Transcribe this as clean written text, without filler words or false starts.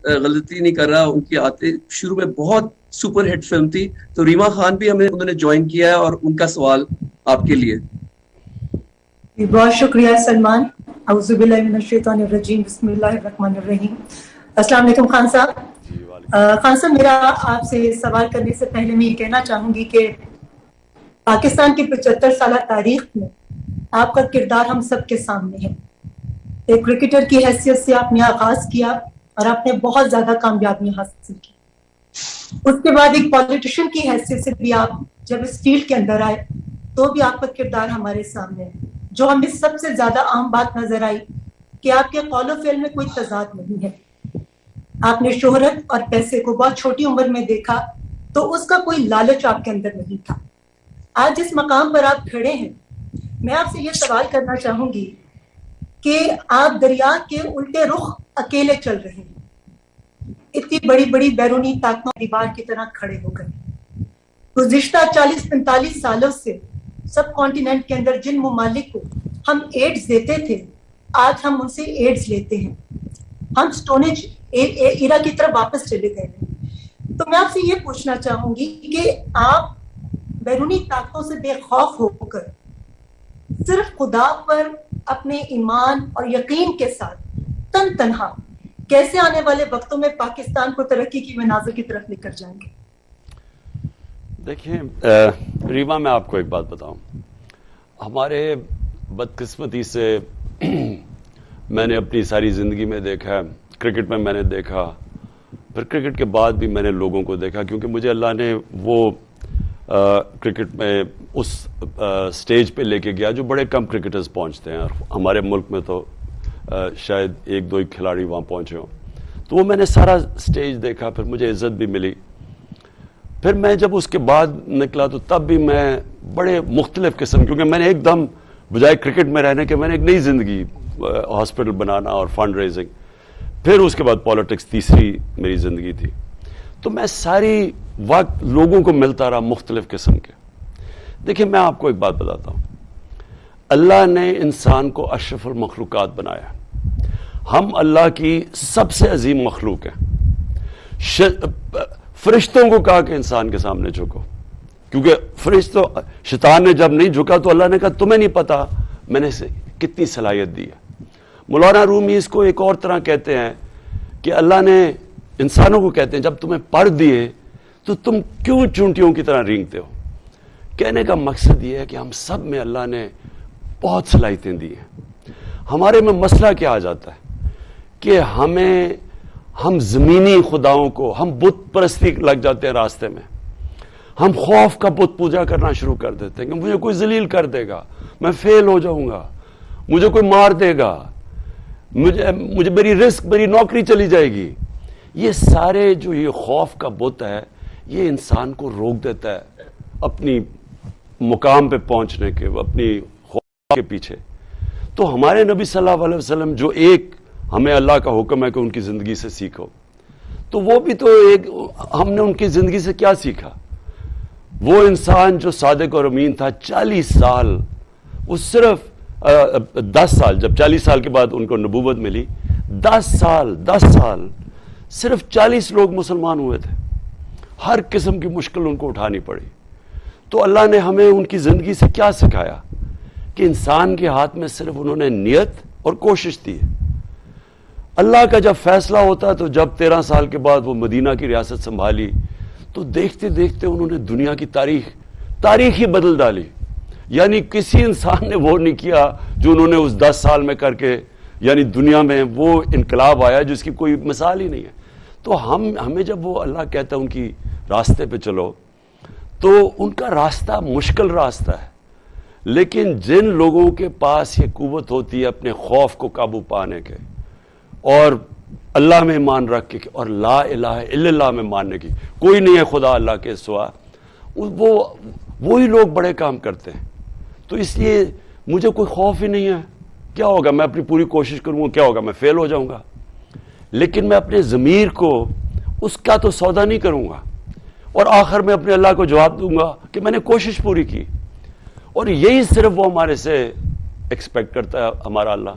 غلطی نہیں کر رہا، ان کی آتے شروع میں بہت سپر ہٹ فلم تھی، تو ریما خان بھی انہوں نے جوائن کیا ہے، اور ان کا سوال آپ کے لیے۔ بہت شکریہ سلمان۔ اعوذ باللہ من الشیطان الرجیم، بسم اللہ الرحمن الرحیم۔ السلام علیکم خان صاحب۔ خان صاحب، میرا آپ سے سوال کرنے سے پہلے میں یہ کہنا چاہوں گی کہ پاکستان کی 75 سالہ تاریخ میں آپ کا کردار ہم سب کے سامنے ہے۔ ایک کرکٹر کی حیثیت سے آپ نے آغاز کیا اور آپ نے بہت زیادہ کامیابی حاصل کی۔ اس کے بعد ایک پولیٹیشین کی حیثیت سے بھی آپ جب اس فیلڈ کے اندر آئے تو بھی آپ کا کردار ہمارے سامنے ہے۔ جو ہمیں سب سے زیادہ عام بات نظر آئی کہ آپ کے قول و فعل میں کوئی تضاد نہیں ہے۔ آپ نے شہرت اور پیسے کو بہت چھوٹی عمر میں دیکھا تو اس کا کوئی لالچ آپ کے اندر نہیں تھا۔ آج جس مقام پر آپ کھڑے ہیں، میں آپ سے یہ سوال کرنا چاہوں گی کہ آپ دریا کے الٹے رخ اکیلے چل رہے ہیں، اتنی بڑی بڑی بیرونی طاقتوں دیوار کی طرح کھڑے ہو گئے۔ گزشتہ 40-45 سالوں سے سب کانٹیننٹ کے اندر جن ممالک کو ہم ایڈز دیتے تھے، آج ہم ان سے ایڈز لیتے ہیں۔ ہم سٹونج ایرا کی طرف واپس چلے گئے ہیں۔ تو میں آپ سے یہ پوچھنا چاہوں گی کہ آپ بیرونی طاقتوں سے بے خوف ہو کر صرف خدا پر اپنے ایمان اور یقین کے ساتھ تن تنہا کیسے آنے والے وقتوں میں پاکستان کو ترقی کی منازل کی طرف لے کر جائیں گے؟ دیکھیں ریما، میں آپ کو ایک بات بتاؤں، ہمارے بدقسمتی سے میں نے اپنی ساری زندگی میں دیکھا، کرکٹ میں نے دیکھا، پھر کرکٹ کے بعد بھی میں نے لوگوں کو دیکھا، کیونکہ مجھے اللہ نے وہ کرکٹ میں اس سٹیج پہ لے کے گیا جو بڑے کم کرکٹرز پہنچتے ہیں، اور ہمارے ملک میں تو شاید 1-2 کھلاڑی وہاں پہنچے ہوں۔ تو وہ میں نے سارا سٹیج دیکھا، پھر مجھے عزت بھی ملی۔ پھر میں جب اس کے بعد نکلا تو تب بھی میں بڑے مختلف قسم، کیونکہ میں نے ایک دم بجائے کرکٹ میں رہنے کے میں نے ایک نئی زندگی، ہاسپٹل بنانا اور فنڈ ریزنگ، پھر اس کے بعد پالیٹکس تیسری میری زندگی تھی۔ تو میں ساری وقت لوگوں کو ملتا رہا مختلف قسم کے۔ دیکھیں میں آپ کو ایک بات بتاتا ہوں، اللہ نے انسان کو اشرف المخلوقات بنایا، ہم اللہ کی سب سے عظیم مخلوق ہیں۔ فرشتوں کو کہا کہ انسان کے سامنے جھکو، کیونکہ شیطان نے جب نہیں جھکا تو اللہ نے کہا تمہیں نہیں پتا میں نے اسے کتنی صلاحیت دی ہے۔ مولانا رومی اس کو ایک اور طرح کہتے ہیں کہ اللہ نے انسانوں کو کہتے ہیں جب تمہیں پڑھ دیے تو تم کیوں چونٹیوں کی طرح رینگتے ہو۔ کہنے کا مقصد یہ ہے کہ ہم سب میں اللہ نے بہت صلاحیتیں دی ہیں۔ ہمارے میں مسئلہ کیا آ جاتا ہے کہ ہم زمینی خداؤں کو، ہم بت پرستی لگ جاتے ہیں راستے میں، ہم خوف کا بت پوجا کرنا شروع کر دیتے ہیں کہ مجھے کوئی ذلیل کر دے گا، میں فیل ہو جاؤں گا، مجھے کوئی مار دے گا، مجھے میری رزق، میری نوکری چلی جائے گی۔ یہ سارے جو یہ خوف کا بت ہے، یہ انسان کو روک دیتا ہے اپنی مقام پہ پہنچنے کے، اپنی خوف کے پیچھے۔ تو ہمارے نبی صلی اللہ علیہ وسلم جو ایک ہمیں اللہ کا حکم ہے کہ ان کی زندگی سے سیکھو، تو وہ بھی تو ایک، ہم نے ان کی زندگی سے کیا سیکھا؟ وہ انسان جو صادق اور امین تھا، 40 سال، وہ صرف 10 سال، جب 40 سال کے بعد ان کو نبوت ملی، 10 سال صرف 40 لوگ مسلمان ہوئے تھے، ہر قسم کی مشکل ان کو اٹھانی پڑی۔ تو اللہ نے ہمیں ان کی زندگی سے کیا سکھایا کہ انسان کے ہاتھ میں صرف انہوں نے نیت اور کوشش دی ہے۔ اللہ کا جب فیصلہ ہوتا تو جب 13 سال کے بعد وہ مدینہ کی ریاست سنبھالی تو دیکھتے دیکھتے انہوں نے دنیا کی تاریخ ہی بدل ڈالی۔ یعنی کسی انسان نے وہ نہیں کیا جو انہوں نے اس 10 سال میں کر کے، یعنی دنیا میں وہ انقلاب آیا جس کی کوئی مثال ہی نہیں ہے۔ تو ہمیں جب وہ اللہ کہتا ہے ان کی راستے پہ چلو، تو ان کا راستہ مشکل راستہ ہے، لیکن جن لوگوں کے پاس یہ قوت ہوتی ہے اپنے خوف کو قابو پانے کے، اور اللہ میں ایمان رکھ کے، اور لا الہ الا اللہ میں ماننے کی، کوئی نہیں ہے خدا اللہ کے سوا، وہی لوگ بڑے کام کرتے ہیں۔ تو اس لیے مجھے کوئی خوف ہی نہیں ہے، کیا ہوگا، میں اپنی پوری کوشش کروں گا، کیا ہوگا، میں فیل ہو جاؤں گا، لیکن میں اپنے ضمیر کو اس کا تو سودا نہیں کروں گا، اور آخر میں اپنے اللہ کو جواب دوں گا کہ میں نے کوشش پوری کی۔ اور یہی صرف وہ ہمارے سے ایکسپیکٹ کرتا ہے ہمارا اللہ۔